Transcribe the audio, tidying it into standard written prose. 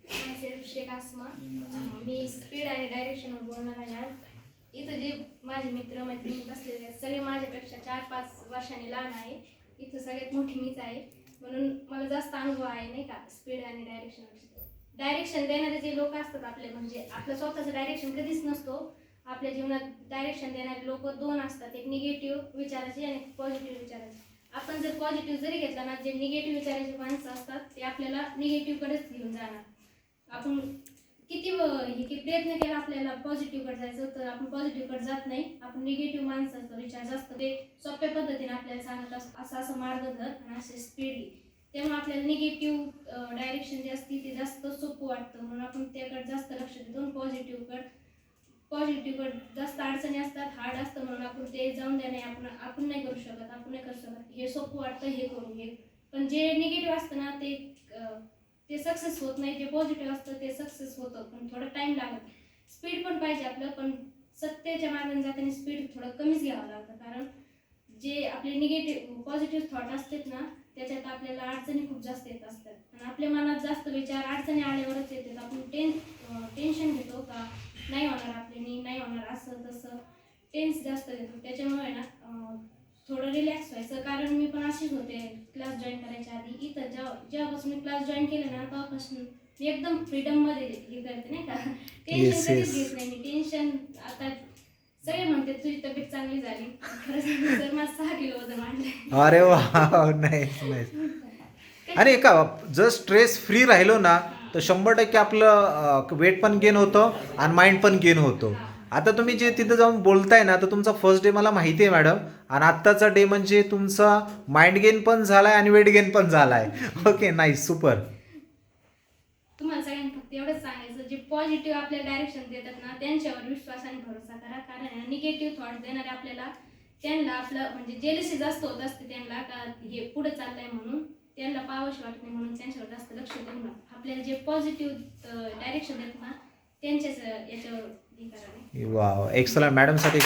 शेख आसमा. मी speed आणि डायरेक्शनवर बोलणार आहे आज. इथं जे माझे मित्र मैत्रिणी बसलेले आहेत सगळे माझ्यापेक्षा 4-5 वर्षांनी लहान आहे. इथं सगळ्यात मोठी मीच आहे, म्हणून मला जास्त अनुभव आहे नाही का स्पीड आणि डायरेक्शनवर. डायरेक्शन देणारे जे लोक असतात आपले, म्हणजे आपलं स्वतःचं डायरेक्शन कधीच नसतो. आपल्या जीवनात डायरेक्शन देणारे लोक 2 असतात, एक निगेटिव्ह विचाराचे आणि पॉझिटिव्ह विचाराचे. आपण जर पॉझिटिव्ह जरी घेतला ना, जे निगेटिव्ह विचाराचे माणसं असतात ते आपल्याला निगेटिव्हकडेच घेऊन जाणार. आपण किती प्रयत्न केला आपल्याला पॉझिटिव्हकडे जायचं तर आपण पॉझिटिव्हकडे जात नाही. आपण निगेटिव्ह माणसाचा विचार जास्त ते सोप्या पद्धतीने आपल्याला सांगत असं असं मार्ग धर आणि असे स्पीड. त्यामुळे आपल्याला निगेटिव्ह डायरेक्शन जे असते ते जास्त सोपं वाटतं, म्हणून आपण त्याकडे जास्त लक्ष देतो. पॉझिटिव्हकडे जास्त अडचणी असतात, हार्ड असतं, म्हणून आपण ते जाऊन द्या नाही, आपण नाही करू शकत, हे सोपं वाटतं हे करू हे. पण जे निगेटिव्ह असतं ना ते सक्सेस होत नाही. जे पॉझिटिव्ह असतं ते सक्सेस होतं, पण थोडं टाइम लागतं. स्पीड पण पाहिजे आपलं, पण सत्याच्या मार्गाने जाताना स्पीड थोडं कमीच घ्यावं लागतं. कारण जे आपले निगेटिव्ह पॉझिटिव्ह थॉट असतात ना त्याच्यात आपल्याला अडचणी खूप जास्त येत असतात आणि आपल्या मनात जास्त विचार अडचणी आल्यावरच येतात. आपण टेन्शन घेतो का नाही होणार आपल्याने, नाही होणार, असं तसं टेन्स जास्त घेतो. त्याच्यामुळे ना थोडं रिलॅक्स व्हायचं. कारण मी पण अशीच होते क्लास जॉईन करायच्या आधी. इथं जेव्हापासून मी क्लास जॉईन केलं ना तेव्हापासून मी एकदम फ्रीडममध्ये हे करते नाही का, टेन्शन कधीच घेत नाही मी. टेन्शन आता सगळे म्हणते तुझी तब्येत चांगली झाली, खरं सांगू तर माझं 6 किलो वजन वाढलंय. अरे वा, नाईस नाईस. आणि का जर स्ट्रेस फ्री राहिलो ना तर 100% आपलं वेट पण गेन होतं आणि माइंड पण गेन होतो. आता तुम्ही जे तिथं जाऊन बोलताय ना तर तुमचा फर्स्ट डे मला माहिती आहे मॅडम, आणि आत्ताचा डे म्हणजे तुमचा माइंड गेन पण झालाय आणि वेट गेन पण झालाय. Okay, nice, super. तुम्हाला सगळ्यांनी फक्त एवढंच सांगायचं, जे पॉझिटिव्ह आपल्याला डायरेक्शन देतात ना त्यांच्यावर विश्वासाने भरोसा करा. कारण निगेटिव्ह थॉट देणारे आपल्याला त्यांना आपलं म्हणजे जेलसी जास्त होत असते त्यांना का हे पुढे चाललंय म्हणून त्यांना पाहावंशी वाटत नाही, म्हणून त्यांच्यावर जास्त लक्ष देऊ नका. आपल्याला जे पॉझिटिव्ह डायरेक्शन देतात ना त्यांच्याच याच्यावर हे करा. वा, एक्सलंट. मॅडमसाठी